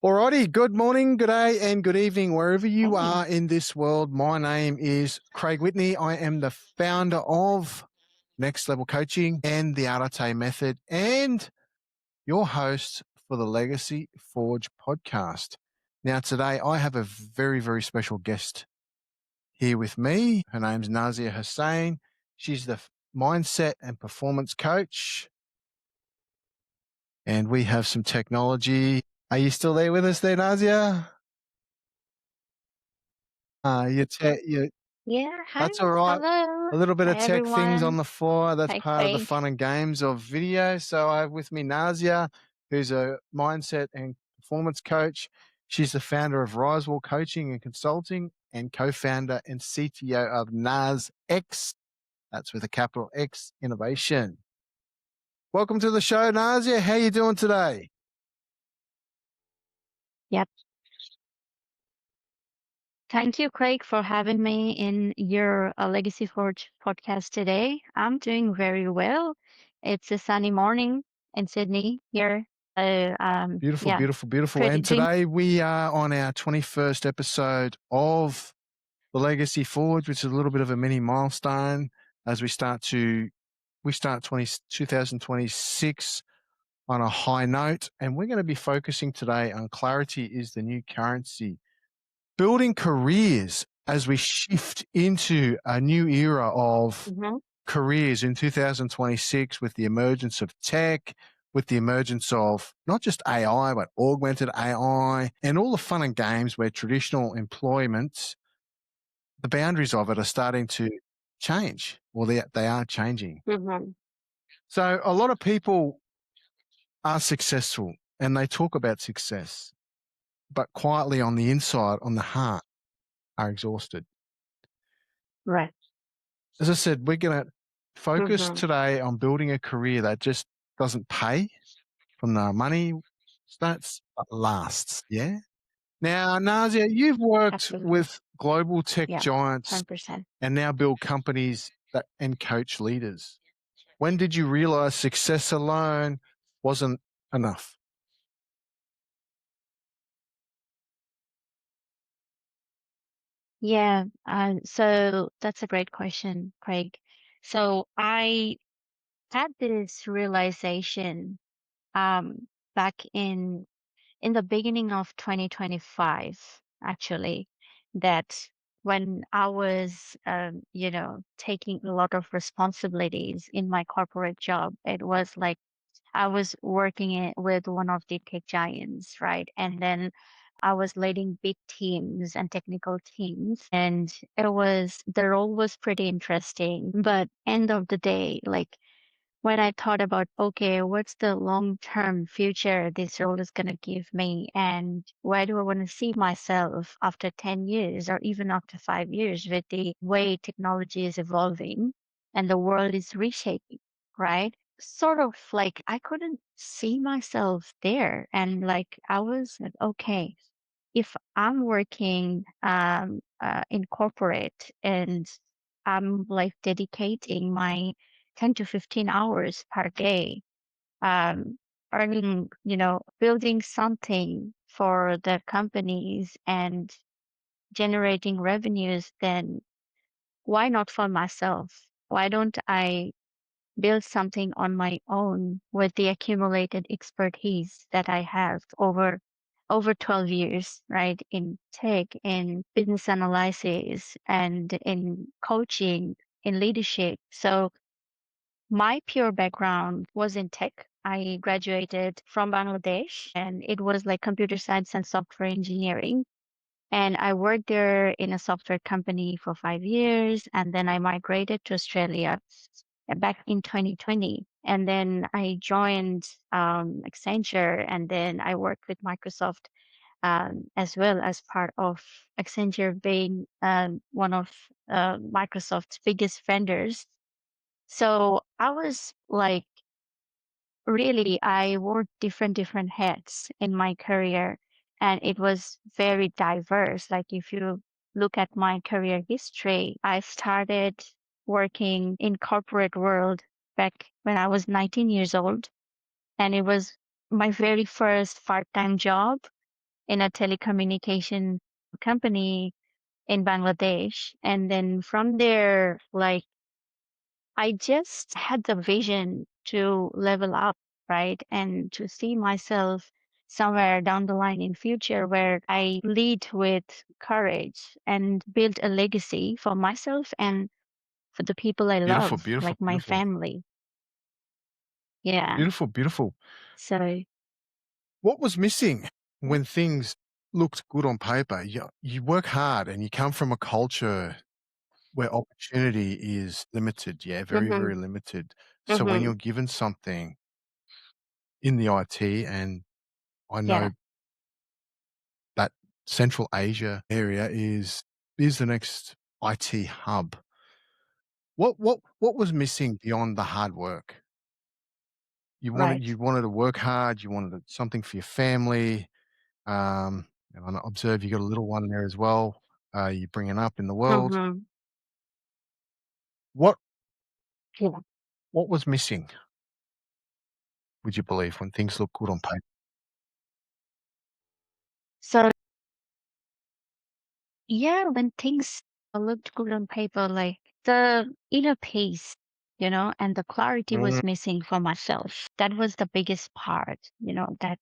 Alrighty, good morning, good day, and good evening, wherever you are in this world. My name is Craig Whitney. I am the founder of Next Level Coaching and the Arte Method, and your host for the Legacy Forge podcast. Now, today I have a very, very special guest here with me. Her name's Nazia Hossain. She's the mindset and performance coach, and we have some technology. Are you still there with us there, Nazia? You Yeah, hi. That's all right. Hello. A little bit Hi, of tech things on everyone. the floor. That's Hi, part of the Craig. fun and games of video. So I have with me Nazia, who's a mindset and performance coach. She's the founder of Risewell Coaching and Consulting and co-founder and CTO of NazX. That's with a capital X Innovation. Welcome to the show, Nazia. How you doing today? Yep. Thank you, Craig, for having me in your Legacy Forge podcast today. I'm doing very well. It's a sunny morning in Sydney here. Beautiful, Yeah, beautiful, beautiful. pretty And doing. today we are on our 21st episode of the Legacy Forge, which is a little bit of a mini milestone as we start 2026 on a high note. And we're going to be focusing today on clarity is the new currency, building careers as we shift into a new era of Mhm. careers in 2026 with the emergence of tech, with the emergence of not just AI, but augmented AI and all the fun and games where traditional employment, the boundaries of it are starting to change. Well, they are changing. Mhm. So a lot of people are successful and they talk about success, but quietly on the inside, on the heart, are exhausted. Right. As I said, we're going to focus Mhm. today on building a career that just doesn't pay from the money stats, but lasts. Yeah. Now, Nazia, you've worked Absolutely. with global tech Yeah. giants 100%. and now build companies and coach leaders. When did you realize success alone wasn't enough? Yeah. So that's a great question, Craig. So I had this realization um, back in the beginning of 2025, actually, that when I was, taking a lot of responsibilities in my corporate job, it was like I was working with one of the tech giants, right? And then I was leading big teams and technical teams, and the role was pretty interesting. But end of the day, like when I thought about, okay, what's the long-term future this role is going to give me? And where do I want to see myself after 10 years or even after 5 years with the way technology is evolving and the world is reshaping, right? Sort of like I couldn't see myself there. And like I was like, okay, if I'm working in corporate and I'm like dedicating my 10 to 15 hours per day, um, earning, building something for the companies and generating revenues, then why not for myself? Why don't I build something on my own with the accumulated expertise that I have over 12 years, right? In tech, in business analysis, and in coaching, in leadership. So my pure background was in tech. I graduated from Bangladesh and it was like computer science and software engineering. And I worked there in a software company for 5 years. And then I migrated to Australia back in 2020. And then I joined Accenture and then I worked with Microsoft as well as part of Accenture being one of Microsoft's biggest vendors. So I was like, really, I wore different hats in my career, and it was very diverse. Like if you look at my career history, I started working in corporate world back when I was 19 years old, and it was my very first part-time job. in a telecommunication company in Bangladesh. And then from there, like I just had the vision to level up, right? And to see myself somewhere down the line in future where I lead with courage and build a legacy for myself and for the people I Beautiful, love, beautiful, like my beautiful, family. Yeah. beautiful, beautiful. So, What was missing when things looked good on paper? You work hard and you come from a culture where opportunity is limited. Yeah, very, hmm very limited. So when hmm you're given something in the IT, and I yeah, know that Central Asia area is the next IT hub. What was missing beyond the hard work? right. You wanted to work hard, you wanted something for your family, and I observe you got a little one there as well, you're bringing up in the world. hmm What Yeah. what was missing, would you believe, when things look good on paper? So, yeah, when things looked good on paper, like the inner peace, and the clarity Mm, was missing for myself. That was the biggest part, that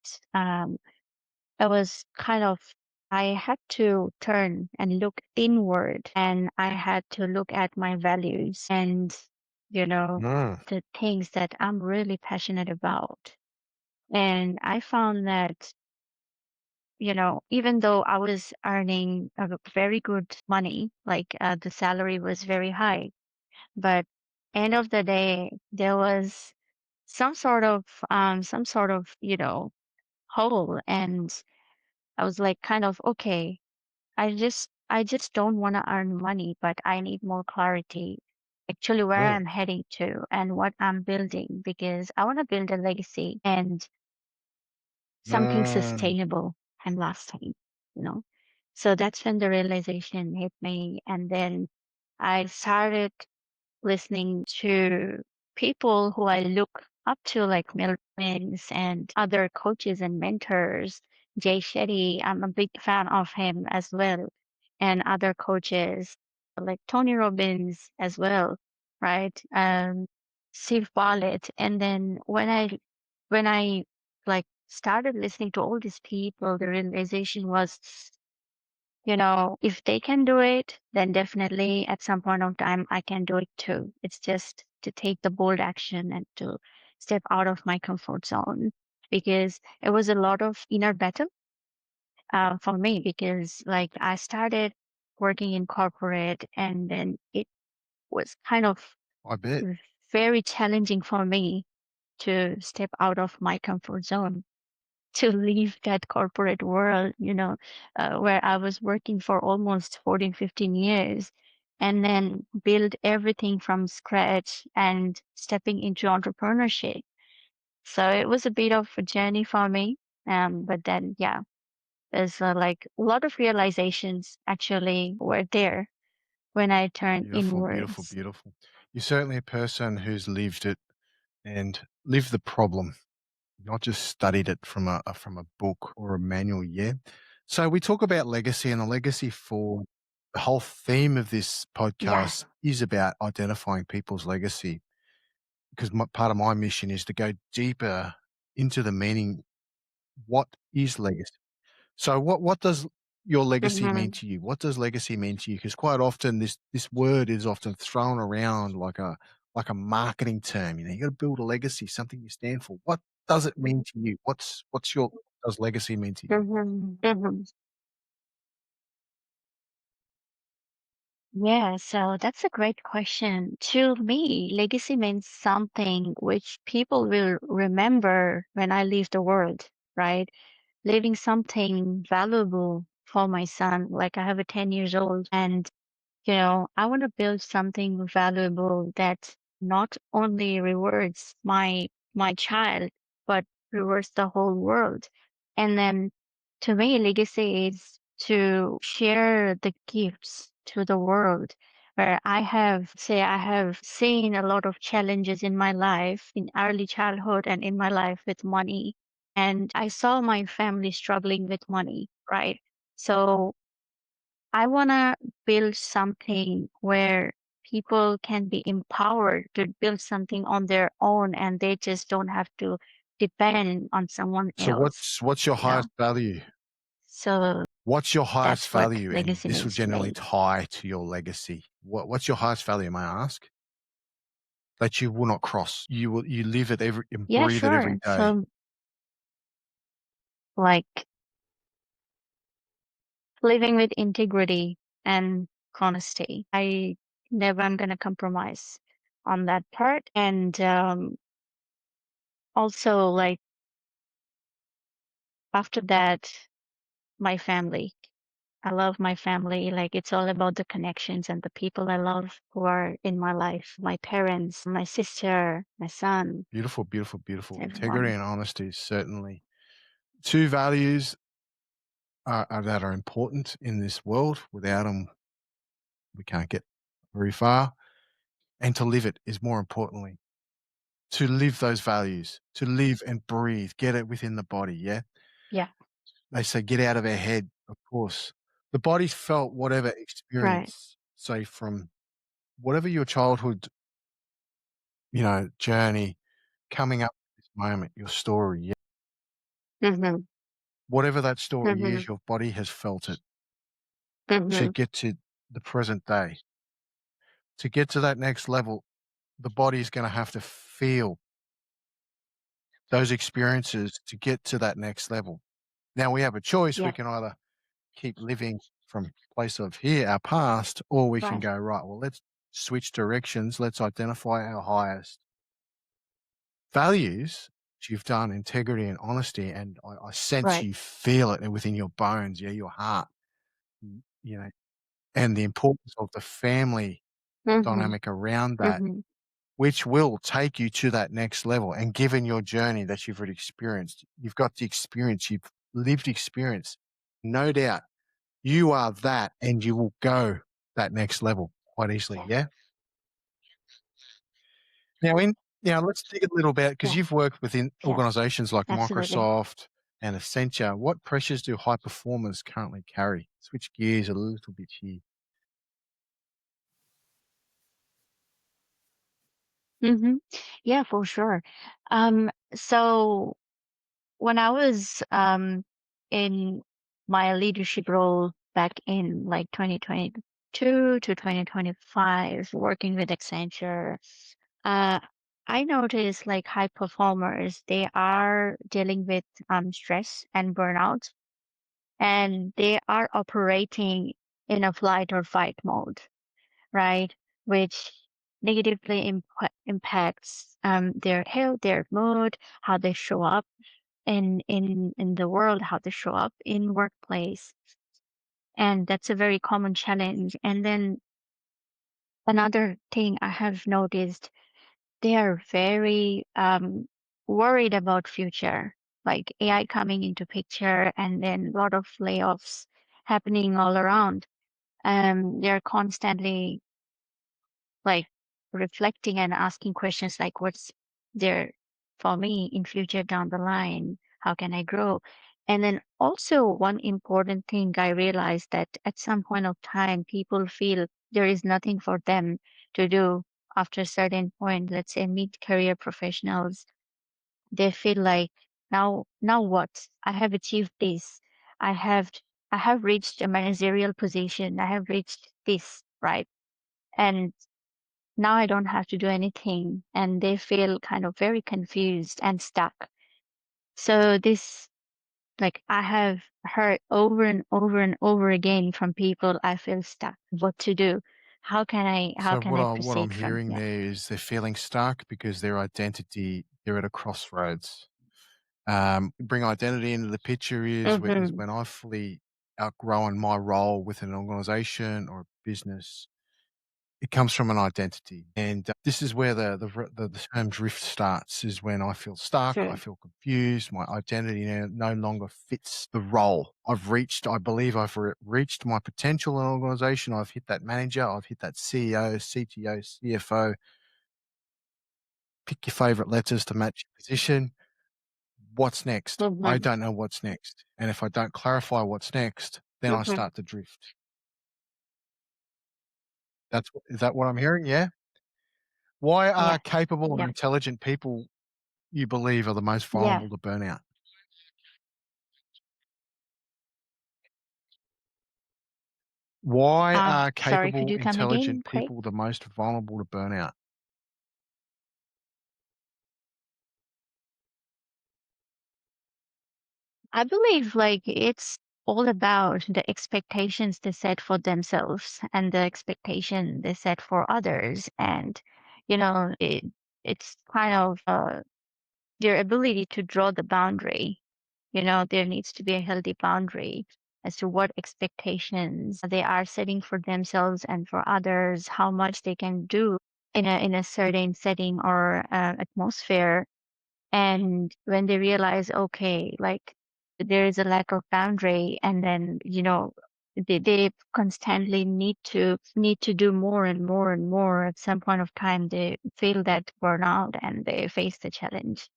I was kind of, I had to turn and look inward and I had to look at my values and, you know, mm, the things that I'm really passionate about. And I found that, even though I was earning a very good money, like the salary was very high, but end of the day, there was some sort of, hole. And I was like, kind of, okay, I just don't want to earn money, but I need more clarity actually where mm, I'm heading to and what I'm building because I want to build a legacy and something mm. sustainable and lasting, you know. So that's when the realization hit me. And then I started listening to people who I look up to, like Mel Robbins and other coaches and mentors. Jay Shetty, I'm a big fan of him as well, and other coaches like Tony Robbins as well, right? Steve Bartlett. And then when I like started listening to all these people, the realization was, if they can do it, then definitely at some point of time I can do it too. It's just to take the bold action and to step out of my comfort zone because it was a lot of inner battle for me because like I started working in corporate and then it was kind of I bet. very challenging for me to step out of my comfort zone to leave that corporate world, where I was working for almost 14, 15 years and then build everything from scratch and stepping into entrepreneurship. So it was a bit of a journey for me. But then, yeah, there's like a lot of realizations actually were there when I turned Beautiful, beautiful, inwards. beautiful. You're certainly a person who's lived it and lived the problem, not just studied it from a book or a manual, yeah? So we talk about legacy, and the legacy for the whole theme of this Yeah. podcast is about identifying people's legacy, because part of my mission is to go deeper into the meaning. What is legacy? So what does your legacy mean hmm to you? What does legacy mean to you? Because quite often this word is often thrown around like a marketing term. You got to build a legacy, something you stand for. What does it mean to you? What's your does legacy mean to you? hmm Yeah, so that's a great question. To me, legacy means something which people will remember when I leave the world, right? Leaving something valuable for my son. Like I have a 10 years old and I want to build something valuable that not only rewards my child, but rewards the whole world. And then to me, legacy is to share the gifts to the world. Where I have seen a lot of challenges in my life, in early childhood and in my life with money. And I saw my family struggling with money. right? So I want to build something where people can be empowered to build something on their own and they just don't have to depend on someone So else, what's your you know? highest value? So What's your highest that's what value? And legacy this will means to generally me. tie to your legacy. What's your highest value, may I ask? That you will not cross. You live it every and Yeah, breathe it sure. every day. So like living with integrity and honesty. I never am going to compromise on that part. And also, like, after that, my family. I love my family. Like, it's all about the connections and the people I love who are in my life, my parents, my sister, my son, Beautiful, beautiful, beautiful. Integrity everyone. and honesty is certainly two values that are important in this world. Without them, we can't get very far. And to live it is more importantly. To live those values, to live and breathe, get it within the body, yeah? Yeah, They say get out of our head, of course. The body's felt whatever right. experience, say from whatever your childhood, journey coming up to this moment, your story, yeah? Mm-hmm. Whatever that story Mm-hmm. is, your body has felt it to Mm-hmm. get to the present day. To get to that next level, the body is gonna have to feel those experiences to get to that next level. Now we have a choice. We Yeah, can either keep living from place of here, our past, or we can right. go, right, well, let's switch directions. Let's identify our highest values, which you've done, integrity and honesty. And I sense Right. you feel it within your bones, yeah, your heart, and the importance of the family Mm-hmm. dynamic around that, Mm-hmm. which will take you to that next level. And given your journey that you've already experienced, you've got the experience, you've lived experience, no doubt you are that and you will go that next level quite easily. Yeah. Now, let's dig a little bit because Yeah, you've worked within yeah, organizations like absolutely. Microsoft and Accenture. What pressures do high performers currently carry? Switch gears a little bit here. Mm-hmm. Yeah, for sure. So when I was in my leadership role back in like 2022 to 2025, working with Accenture, uh, I noticed like high performers, they are dealing with stress and burnout, and they are operating in a flight or fight mode, right? Which negatively impacts their health, their mood, how they show up in the world, how they show up in workplace. And that's a very common challenge. And then another thing I have noticed, they are very worried about future, like AI coming into picture and then a lot of layoffs happening all around. They're constantly like reflecting and asking questions like what's there for me in future down the line, how can I grow? And then also one important thing I realized that at some point of time people feel there is nothing for them to do after a certain point. Let's say mid-career professionals, they feel like now what, I have achieved this, i have I have reached a managerial position, I have reached this, right? And now I don't have to do anything. And they feel kind of very confused and stuck. So this, like I have heard over and over and over again from people, I feel stuck. What to do? How So can what I I'm proceed from hearing here? there is they're feeling stuck because their identity, they're at a crossroads. Bring identity into the picture is Mm-hmm. when I've fully outgrown my role within an organization or a business. It comes from an identity, and this is where the term drift starts. Is when I feel stuck, I True. feel confused. My identity now no longer fits the role I've reached. I believe I've reached my potential in an organization. I've hit that manager. I've hit that CEO, CTO, CFO. Pick your favorite letters to match your position. what's next? I Mhm. don't know what's next. And if I don't clarify what's next, then I Mhm. start to drift. Is that what I'm hearing? Yeah. Why are Yes. capable and Yep. intelligent people you believe are the most Yeah. vulnerable to burnout? Why are Sorry, could capable, you come again, intelligent Craig? people the most vulnerable to burnout? I believe like it's all about the expectations they set for themselves and the expectation they set for others. And, it's kind of their ability to draw the boundary. There needs to be a healthy boundary as to what expectations they are setting for themselves and for others, how much they can do in a certain setting or atmosphere. And when they realize, okay, like there is a lack of boundary, and then they constantly need to do more and more and more. At some point of time, they feel that burnout and they face the challenge.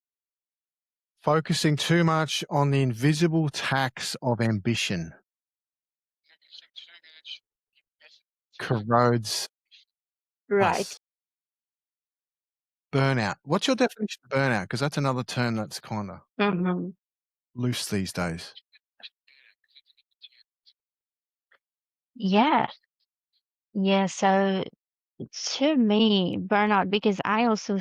Focusing too much on the invisible tax of ambition corrodes Right. us. Burnout. What's your definition of burnout? Because that's another term that's kind of Hmm. loose these days. Yeah. Yeah. So to me, burnout, because I also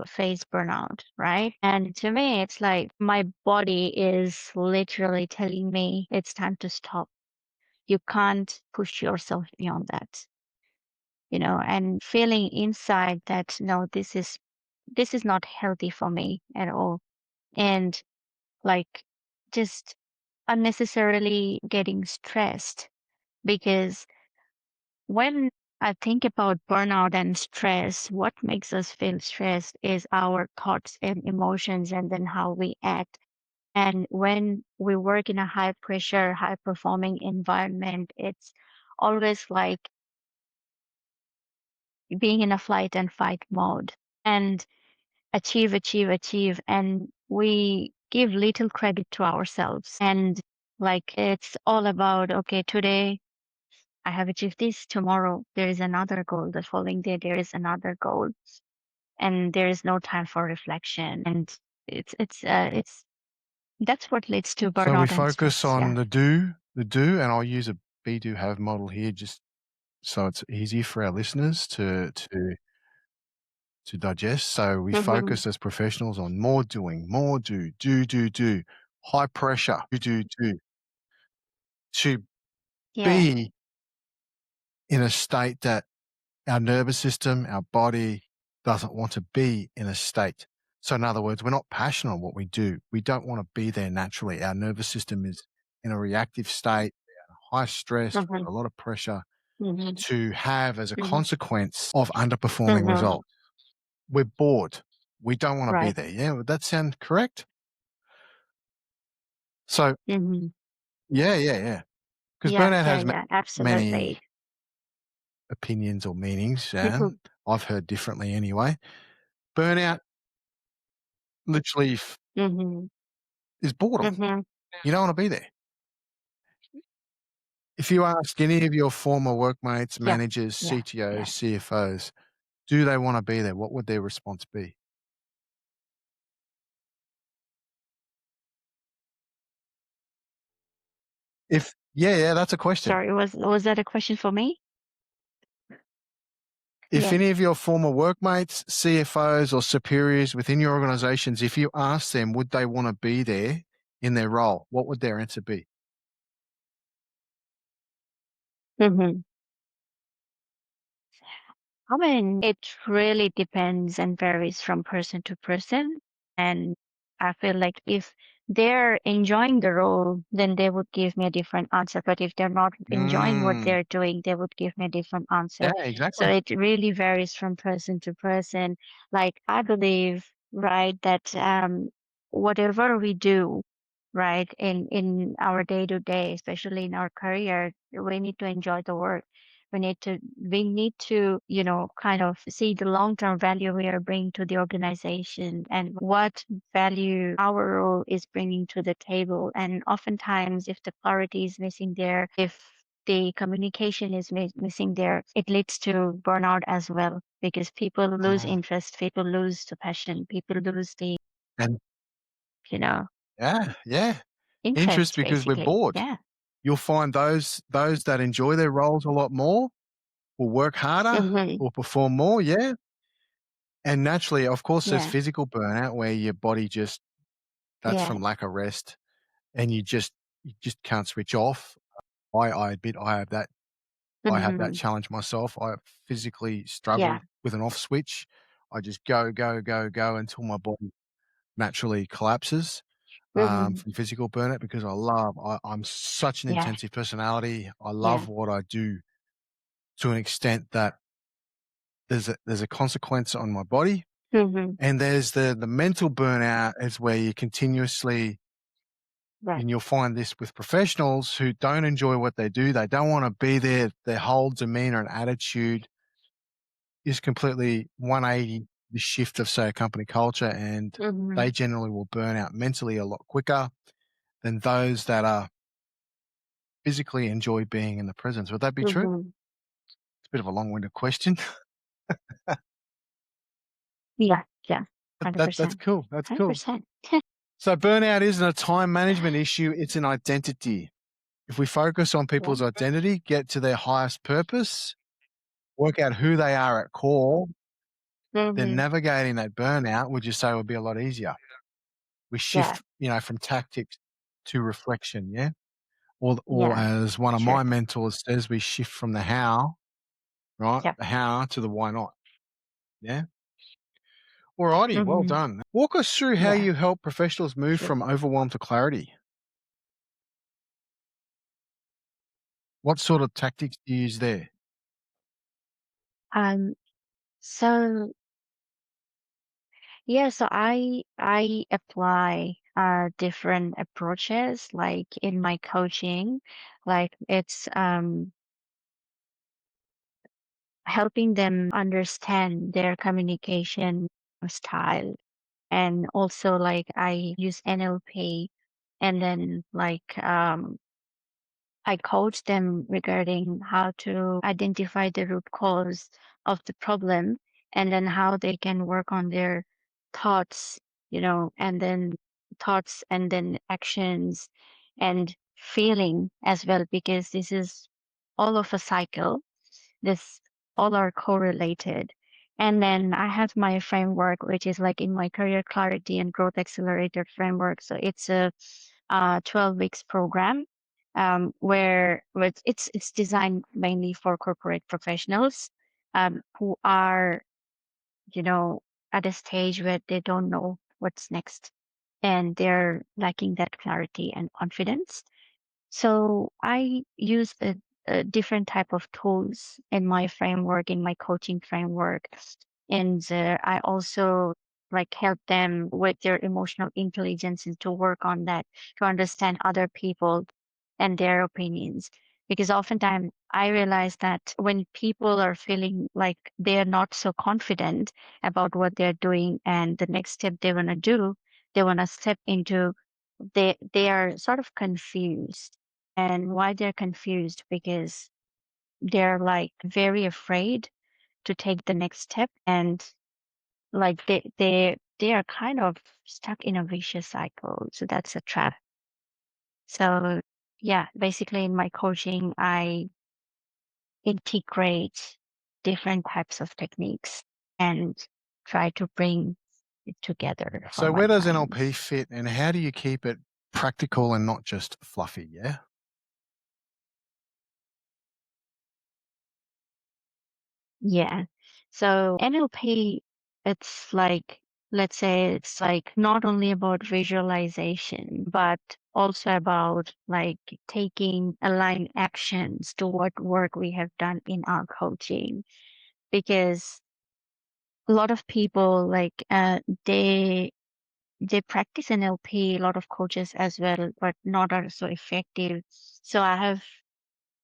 face burnout, right? And to me, it's like my body is literally telling me it's time to stop. You can't push yourself beyond that, and feeling inside that, no, this is not healthy for me at all. And like just unnecessarily getting stressed because when I think about burnout and stress, what makes us feel stressed is our thoughts and emotions and then how we act. And when we work in a high pressure, high performing environment, it's always like being in a flight and fight mode and achieve, achieve, achieve. And we give little credit to ourselves. And like it's all about, okay, today I have achieved this. Tomorrow there is another goal. The following day there is another goal, and there is no time for reflection. And it's that's what leads to So we burnout and focus stress. on Yeah. the do, and I'll use a be do have model here just so it's easy for our listeners to digest. So we Hmm. focus as professionals on more doing, more do, high pressure, do, to Yeah. be in a state that our nervous system, our body doesn't want to be in a state. So, in other words, we're not passionate on what we do. We don't want to be there naturally. Our nervous system is in a reactive state, high stress, Hmm. a lot of pressure Hmm. to have as a Hmm. consequence of underperforming Hmm. results. We're bored. We don't want to be Right. there. Yeah, would that sound correct? So, Hmm. yeah. Because Yeah. burnout Yeah. has Yeah. Absolutely. many opinions or meanings. Hmm. I've heard differently anyway. Burnout literally Hmm. is boredom. Hmm. You don't want to be there. If you ask any of your former workmates, Yeah. managers, Yeah. CTOs, Yeah. CFOs, do they want to be there? What would their response be? Yeah, that's a question. Sorry, was that a question for me? If Yeah. any of your former workmates, CFOs, or superiors within your organizations, if you ask them, would they want to be there in their role? What would their answer be? Hmm. I mean, it really depends and varies from person to person. And I feel like if they're enjoying the role, then they would give me a different answer. But if they're not enjoying what Mm, they're doing, they would give me a different answer. yeah, So exactly. it really varies from person to person. Like I believe, right, that whatever we do, right, in our day to day, especially in our career, we need to enjoy the work We need to, kind of see the long-term value we are bringing to the organization and what value our role is bringing to the table. And oftentimes, if the clarity is missing there, if the communication is missing there, it leads to burnout as well because people lose Mm. interest, people lose the passion, people lose the, And you know, yeah, yeah. Interest interest because we're basically. bored. Yeah. You'll find those that enjoy their roles a lot more will work harder, Hmm. will perform more, yeah. And naturally, of course, there's Yeah. physical burnout where your body just that's Yeah. from lack of rest and you just can't switch off. I admit I have that Hmm. challenge myself. I physically Yeah. struggle with an off switch. I just go, go, go, go until my body naturally collapses Hmm. from physical burnout because I'm such an Yeah. intensive personality. I Yeah. love what I do to an extent that there's a consequence on my body. Hmm. And there's the mental burnout is where you continuously, Right. and you'll find this with professionals who don't enjoy what they do. They don't want to be there. Their whole demeanor and attitude is completely 180 the shift of, say, a company culture, and Hmm. they generally will burn out mentally a lot quicker than those that are physically enjoy being in the presence. Would that be true? Hmm. It's a bit of a long-winded question. Yeah. Yeah. That's 100%. cool. That's cool. 100%. So burnout isn't a time management issue, it's an identity. If we focus on Yeah. people's identity, get to their highest purpose, work out who they are at core, then Hmm. navigating that burnout, would you say, would be a lot easier? We Yeah. shift, from tactics to reflection, yeah? Or Yeah. as one of Sure. my mentors says, we shift from the how, right? Yeah. The how to the why not. Yeah. Alrighty, well Hmm. done. Walk us through how Yeah. you help professionals move Sure. from overwhelm to clarity. What sort of tactics do you use there? Um, so yeah, so I apply different approaches like in my coaching, like it's helping them understand their communication style. And also like I use NLP and then like I coach them regarding how to identify the root cause of the problem and then how they can work on their thoughts, and then thoughts and then actions and feeling as well, because this is all of a cycle. This all are correlated. And then I have my framework, which is like in my career clarity and growth accelerator framework. So it's a 12 weeks program where it's designed mainly for corporate professionals who are, you know, at a stage where they don't know what's next and they're lacking that clarity and confidence. So I use a different type of tools in my framework, in my coaching framework. And I also like help them with their emotional intelligence and to work on that, to understand other people and their opinions. Because oftentimes I realize that when people are feeling like they're not so confident about what they're doing and the next step they want to do, they want to step into, they are sort of confused. And why they're confused? Because they're like very afraid to take the next step, and like they are kind of stuck in a vicious cycle. So that's a trap. So yeah, basically in my coaching, I integrate different types of techniques and try to bring it together for So my where does NLP clients. fit and how do you keep it practical and not just fluffy? Yeah. Yeah. So NLP, it's like, let's say it's like not only about visualization, but also about like taking aligned actions to what work we have done in our coaching. Because a lot of people like they practice NLP, a lot of coaches as well, but not are so effective. So I have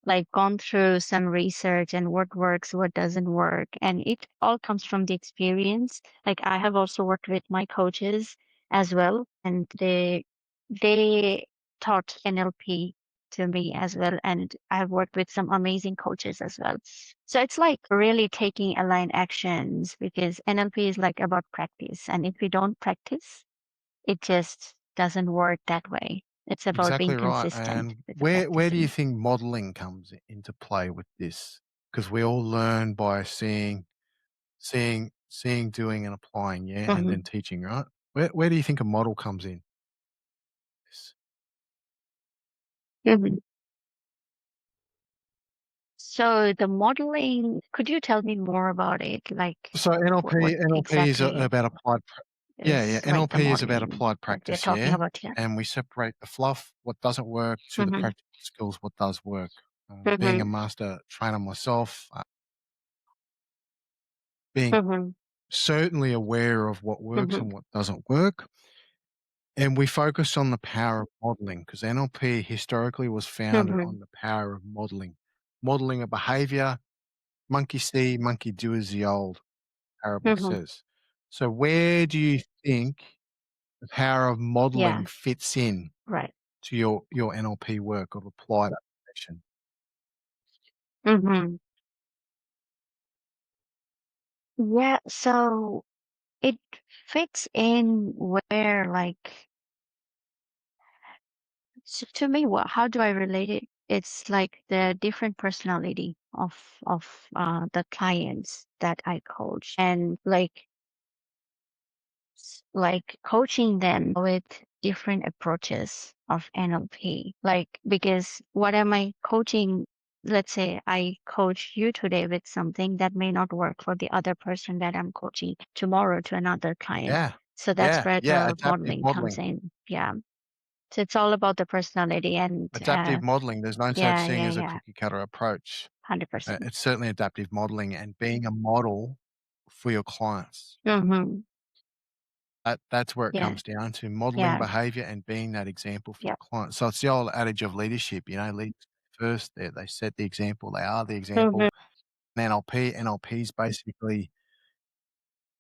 like gone through some research and what works, what doesn't work. And it all comes from the experience. Like I have also worked with my coaches as well, and they taught NLP to me as well. And I've worked with some amazing coaches as well. So it's like really taking aligned actions because NLP is like about practice. And if we don't practice, it just doesn't work that way. It's about being Exactly right. consistent And with the where do you practicing. think modeling comes into play with this? Because we all learn by seeing, doing, and applying, yeah, and then Hmm. teaching, right? Where do you think a model comes in? Yes. Hmm. So the modeling, could you tell me more about it? Like So what NLP is exactly about applied. Yeah, yeah. is like the NLP is about modeling applied that we're practice, talking yeah, about here? and we separate the fluff, what doesn't work, to the Hmm. practical skills, what does work. Being a Hmm. master trainer myself, being Hmm. certainly aware of what works Hmm. and what doesn't work. And we focus on the power of modeling because NLP historically was founded Hmm. on the power of modeling. Modeling a behavior, monkey see, monkey do, as the old parable Hmm. says. So, where do you think the power of modeling Yeah, fits in right. to your NLP work of applied application? Hmm. Yeah, so it fits in where like so to me, how do I relate it? It's like the different personality of the clients that I coach, and like coaching them with different approaches of NLP. Like because what am I coaching? Let's say I coach you today with something that may not work for the other person that I'm coaching tomorrow to another client. Yeah, So that's yeah, where yeah. the Adaptive modeling comes modeling. in. Yeah. So it's all about the personality and Adaptive modeling. There's no such yeah, thing yeah, as a yeah. cookie cutter approach. 100%. It's certainly adaptive modeling and being a model for your clients. Mm-hmm. That's where it Yeah, comes down to modeling yeah, behavior and being that example for yeah. your clients. So it's the old adage of leadership, leaders first. They set the example. They are the Mm-hmm. example. And NLP is basically,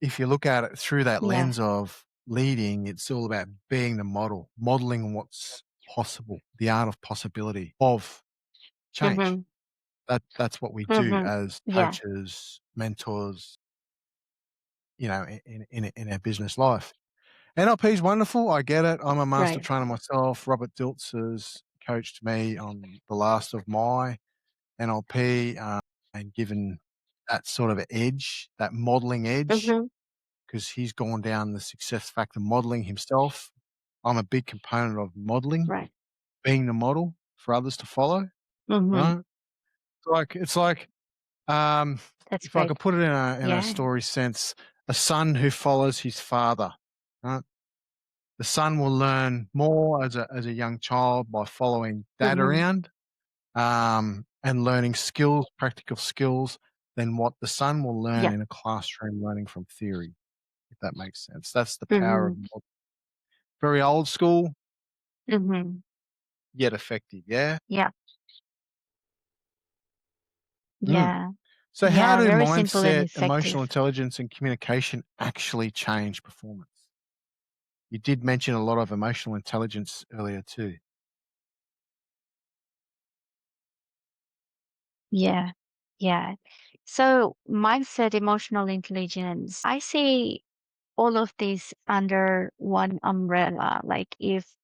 if you look at it through that Yeah. lens of leading, it's all about being the model, modeling what's possible, the art of possibility of change. Mm-hmm. That's what we do Mm-hmm. as Yeah, coaches, mentors, in our business life. NLP is wonderful. I get it. I'm a master right. trainer myself. Robert Dilts has coached me on the last of my NLP and given that sort of edge, that modeling edge, Mm-hmm. because he's gone down the success factor modeling himself. I'm a big component of modeling, Right. being the model for others to follow. Mm-hmm. Right? It's like um, That's if I great. could put it in a Yeah. story sense, a son who follows his father. Right? The son will learn more as a young child by following dad Mm-hmm. around, and learning skills, practical skills, than what the son will learn Yeah. in a classroom learning from theory, if that makes sense. That's the power Mm-hmm. of very old school, Mm-hmm. yet effective, yeah? Yeah. Mm. Yeah. So how Yeah. do Very simple and mindset, emotional effective. intelligence, and communication actually change performance? You did mention a lot of emotional intelligence earlier too. Yeah. Yeah. So mindset, emotional intelligence, I see all of this under one umbrella. Like if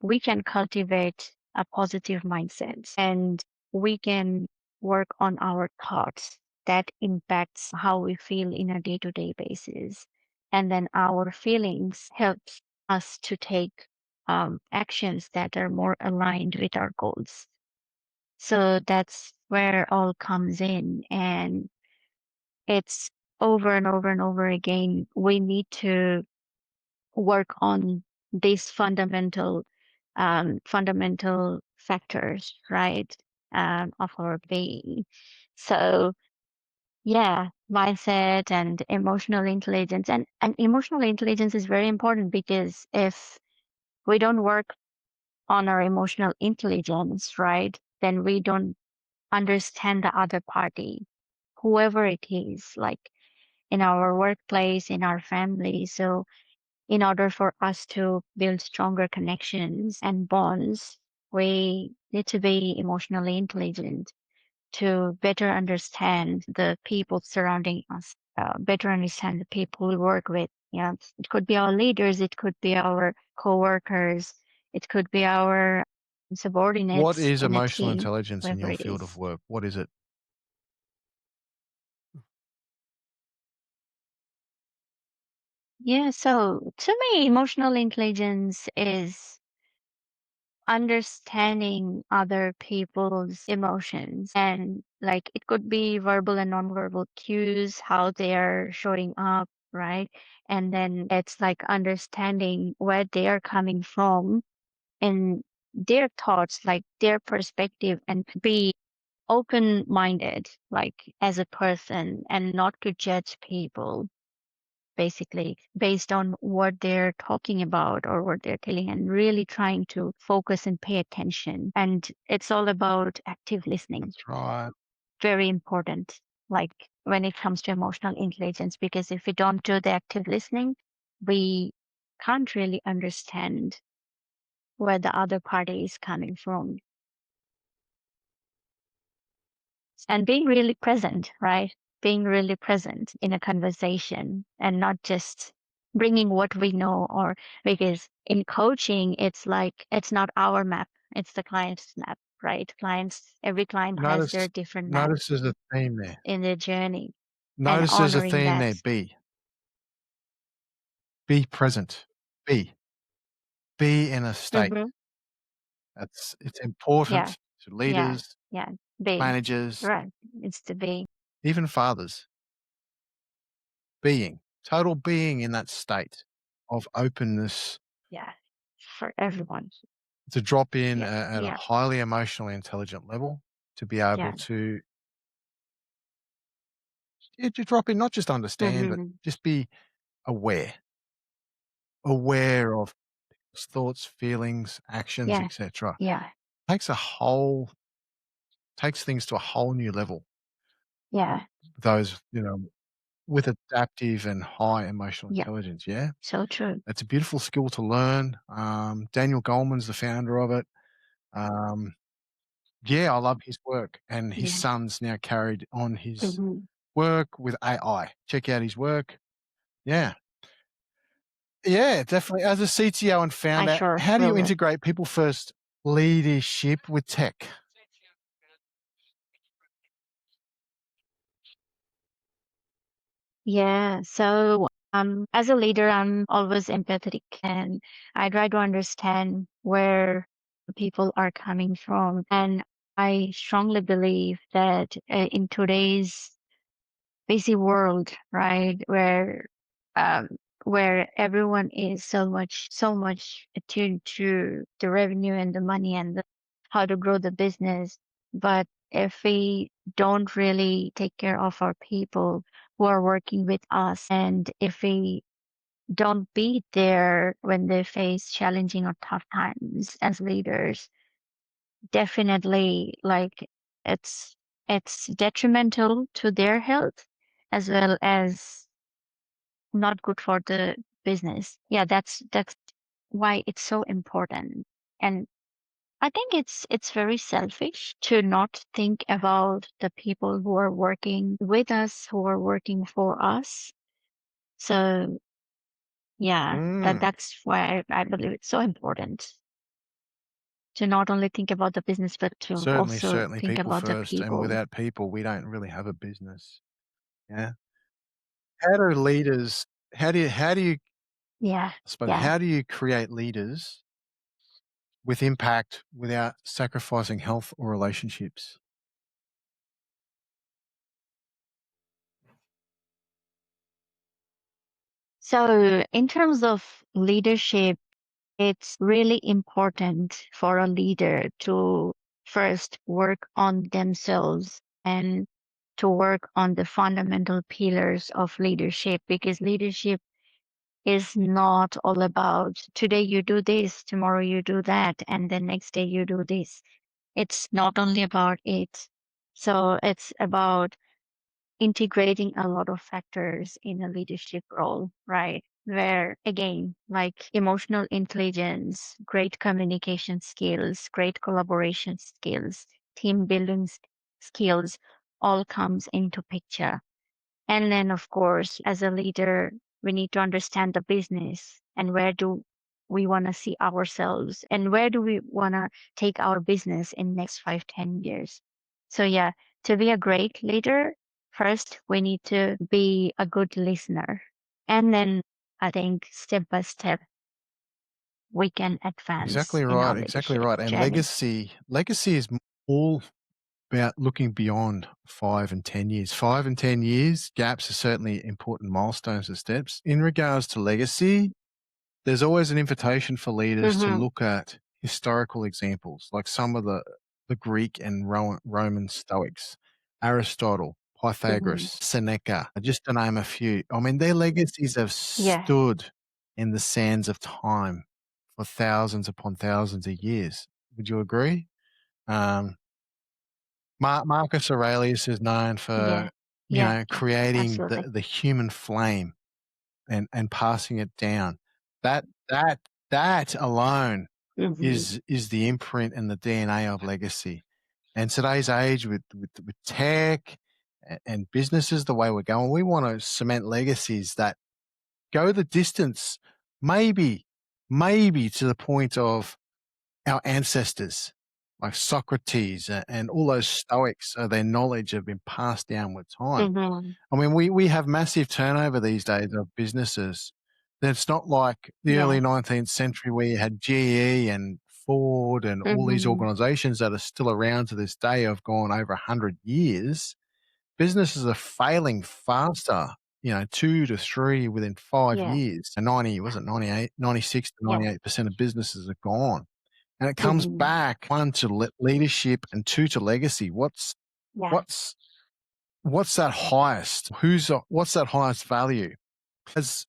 we can cultivate a positive mindset and we can work on our thoughts that impacts how we feel in a day-to-day basis, and then our feelings helps us to take actions that are more aligned with our goals. So that's where it all comes in, and it's over and over and over again we need to work on these fundamental factors, right, of our being. So yeah, mindset and emotional intelligence, and emotional intelligence is very important because if we don't work on our emotional intelligence, right, then we don't understand the other party, whoever it is, like in our workplace, in our family. So in order for us to build stronger connections and bonds, we need to be emotionally intelligent to better understand the people surrounding us, better understand the people we work with. Yeah, it could be our leaders, it could be our coworkers, it could be our What subordinates is in a emotional team, intelligence in whoever your it field of is. work? What is it? Yeah, so to me, emotional intelligence is understanding other people's emotions, and like it could be verbal and nonverbal cues, how they are showing up, right? And then it's like understanding where they are coming from and their thoughts, like their perspective, and be open minded, like as a person, and not to judge people basically based on what they're talking about or what they're telling, and really trying to focus and pay attention. And it's all about active listening. That's right. Very important, like when it comes to emotional intelligence, because if we don't do the active listening, we can't really understand where the other party is coming from. And being really present, right? Being really present in a conversation and not just bringing what we know, or because in coaching, it's like it's not our map, it's the client's map, right? Every client has their Notice different map notice there's a theme there. in their journey, and Notice there's a honoring theme that. there. Be. Be present. Be. Be in a state. Hmm. It's Yeah, important to yeah, leaders, yeah. Be, managers, right. It's the be. even fathers. Being. Total being in that state of openness Yeah, for everyone. to drop in Yeah, at a yeah, highly emotionally intelligent level to be able yeah. to, yeah, to drop in, not just understand, but Hmm. just be aware, aware of thoughts, feelings, actions, Yeah, etc. yeah, Takes a whole takes things to a whole new level. yeah, Those, with adaptive and high emotional yeah. intelligence, yeah? So true. It's a beautiful skill to learn. Daniel Goleman's the founder of it. Um, yeah, I love his work, and his Yeah. son's now carried on his Mhm. work with AI. Check out his work. Yeah. Yeah, definitely. As a CTO and I founder, sure how do will you do. integrate people first leadership with tech? Yeah. So, as a leader, I'm always empathetic, and I try to understand where the people are coming from. And I strongly believe that in today's busy world, right, um, where everyone is so much attuned to the revenue and the money and how to grow the business. But if we don't really take care of our people who are working with us, and if we don't be there when they face challenging or tough times as leaders, definitely like it's it's detrimental to their health as well as not good for the business. Yeah, that's why it's so important. And I think it's very selfish to not think about the people who are working with us, who are working for us. So yeah, Mm, that's why I believe it's so important to not only think about the business, but to certainly, also certainly think people about the first, and people. without people, we don't really have a business. Yeah. How do leaders how do you I Yeah, suppose, yeah. how do you create leaders with impact without sacrificing health or relationships? So in terms of leadership, it's really important for a leader to first work on themselves and to work on the fundamental pillars of leadership, because leadership is not all about today you do this, tomorrow you do that, and the next day you do this. It's not only about it. So it's about integrating a lot of factors in a leadership role, right? Where again, like emotional intelligence, great communication skills, great collaboration skills, team building skills all comes into picture. And then of course, as a leader, we need to understand the business and where do we want to see ourselves and where do we want to take our business in next 5, 10 years. So yeah, to be a great leader, first we need to be a good listener. And then I think step by step we can advance Exactly in our right. Exactly leadership right. And journey. legacy is all about looking beyond 5 and 10 years. 5 and 10 years gaps are certainly important milestones and steps. In regards to legacy, there's always an invitation for leaders to Mm-hmm. look at historical examples, like some of the Greek and Roman Stoics, Aristotle, Mm-hmm. Pythagoras, Seneca, just to name a few. I mean, their legacies have Yeah. stood in the sands of time for thousands upon thousands of years. Would you agree? Um, Marcus Aurelius is known Yeah. for, Yeah. Yeah. creating Absolutely. the human flame and passing it down. That that that alone Mm-hmm. is the imprint and the DNA of legacy. And today's age with tech and businesses the way we're going, we want to cement legacies that go the distance, maybe, maybe to the point of our ancestors, like Socrates and all those Stoics. So their knowledge have been passed down with time. Mm-hmm. I mean, we have massive turnover these days of businesses. It's not like the Yeah. early 19th century where you had GE and Ford and all these Mm-hmm. organizations that are still around to this day have gone over 100 years. Businesses are failing faster, 2 to 3 within five Yeah. years. And 90, was it 98, 96 to Yeah. 98% of businesses are gone. And it comes Mhm. back, one, to leadership and two, to legacy. Yeah. What's What's that highest? What's that highest value? As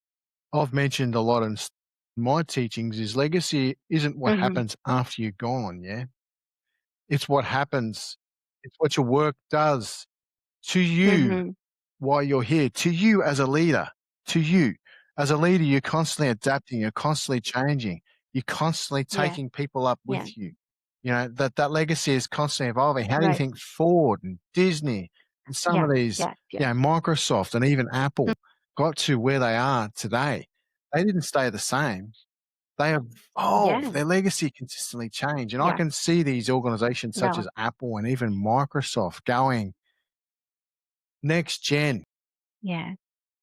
I've mentioned a lot in my teachings, is legacy isn't what Mhm. happens after you're gone. Yeah, it's what happens. It's what your work does to you Mhm. while you're here, to you as a leader, to you as a leader. You're constantly adapting. You're constantly changing. You're constantly Yeah. taking people up Yeah. with you. That legacy is constantly evolving. How do you Right. think Ford and Disney and some Yeah. of these, Yeah. Yeah. Microsoft and even Mm. Apple got to where they are today? They didn't stay the same. They evolve. Yeah. Their legacy consistently change. And I Yeah. can see these organizations such No. as Apple and even Microsoft going next gen. Yeah.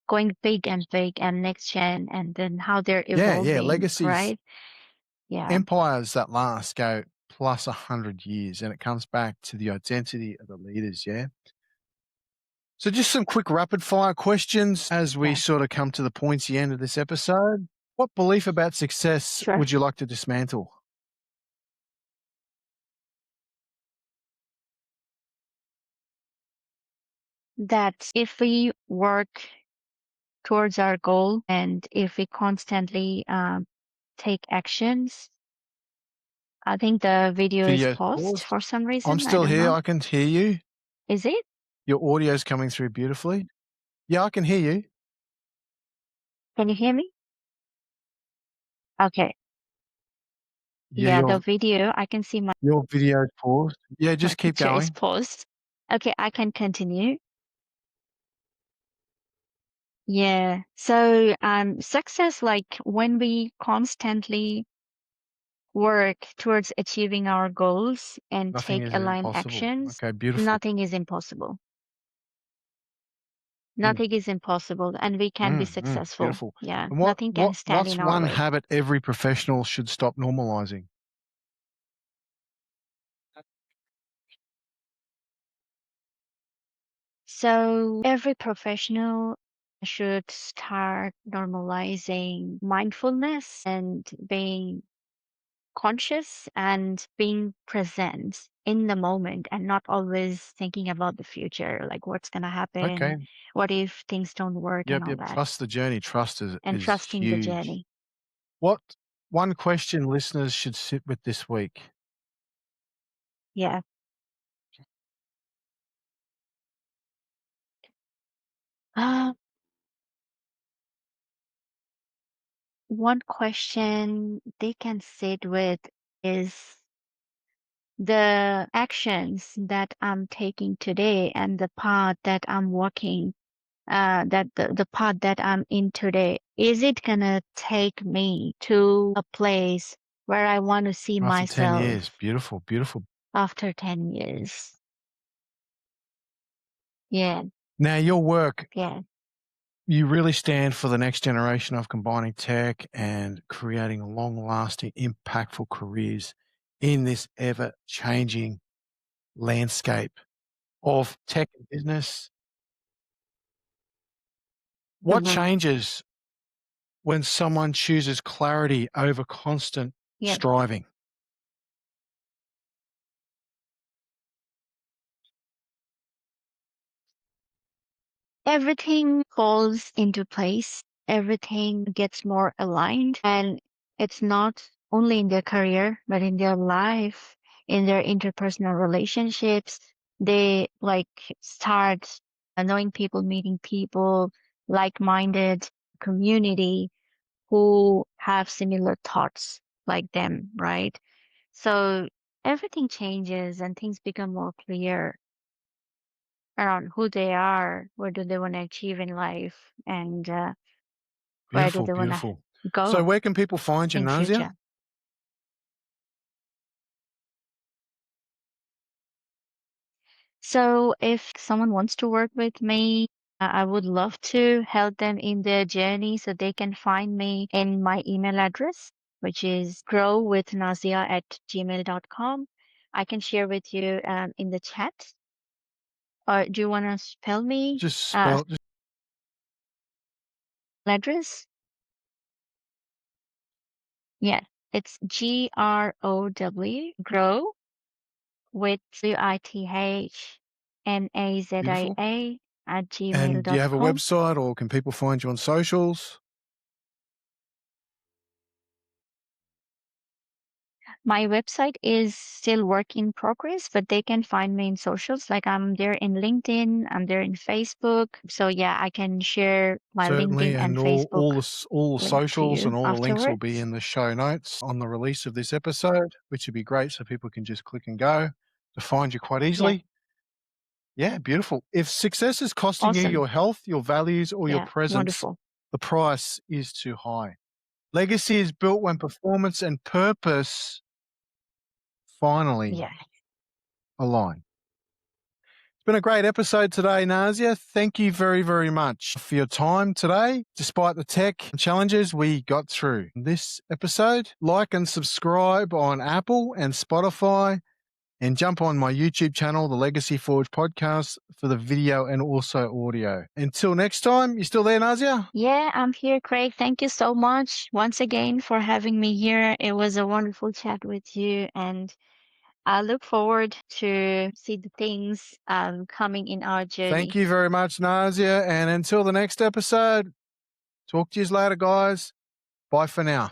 Going big and next gen and then how they're Yeah, yeah. evolving, Legacies, right? Yeah. empires that last go plus 100 years, and it comes back to the identity of the leaders. Yeah. So, just some quick rapid fire questions as we Yeah. sort of come to the pointy end of this episode. What belief about success Sure. would you like to dismantle? That if we work towards our goal and if we constantly take actions, I think the video is Video's paused paused. for some I'm reason. I still don't here. know. I can hear you. Is it? Your audio's coming through beautifully. Yeah, I can hear you. Can you hear me? Okay. Yeah, Yeah, the video, I can see your video's paused. Yeah, my just keep picture is going. paused. Okay, I can continue. Yeah. So, success, like when we constantly work towards achieving our goals and Nothing take is aligned impossible. actions, Okay, beautiful. nothing is impossible. Mm, Nothing is impossible, and we can be successful. beautiful. Yeah. And Nothing can stand what's in our one way. habit every professional should stop normalizing? So, every professional should start normalizing mindfulness and being conscious and being present in the moment and not always thinking about the future, like what's going to Okay. happen, what if things don't work and Yep, all yep. that, Trust the journey. Trust and is trusting the huge. journey. What one question listeners should sit with this week? Yeah. Uh, One question they can sit with is the actions that I'm taking today and the path that I'm walking, that the path that I'm in today, is it gonna take me to a place where I want to see After 10 years. myself Beautiful, beautiful. after 10 years? Yeah, Now, your work, yeah. you really stand for the next generation of combining tech and creating long-lasting, impactful careers in this ever-changing landscape of tech and business. What Hmm. changes when someone chooses clarity over constant Yeah. striving? Everything falls into place, everything gets more aligned, and it's not only in their career, but in their life, in their interpersonal relationships. They like start knowing people, meeting people, like-minded community who have similar thoughts like them, right? So everything changes and things become more clear around who they are, what do they want to achieve in life, and where do Beautiful, they want to beautiful. So go where can people find you, in Nazia? future. So if someone wants to work with me, I would love to help them in their journey so they can find me in my email address, which is growwithnazia@gmail.com. I can share with you in the chat. Or do you want to spell me Just spell just address? Yeah, it's grow with beautiful. WITHNAZIA at gmail And do you dot have a com. website or can people find you on socials? My website is still work in progress, but they can find me in socials. Like I'm there in LinkedIn, I'm there in Facebook. So yeah, I can share my Certainly, LinkedIn and and Facebook all the link to socials and you all the links will be afterwards. in the show notes on the release of this episode, which would be great so people can just click and go to find you quite Yeah, easily. Yeah, beautiful. If success is costing you awesome. your health, your values, or your Yeah, presence, wonderful. the price is too high. Legacy is built when performance and purpose finally Yeah. align. It's been a great episode today, Nazia. Thank you very, very much for your time today. Despite the tech challenges we got through this episode, like and subscribe on Apple and Spotify and jump on my YouTube channel, the Legacy Forge podcast, for the video and also audio. Until next time, you still there, Nazia? Yeah, I'm here, Craig. Thank you so much once again for having me here. It was a wonderful chat with you, and I look forward to see the things coming in our Thank journey. you very much, Nazia. And until the next episode, talk to you later, guys. Bye for now.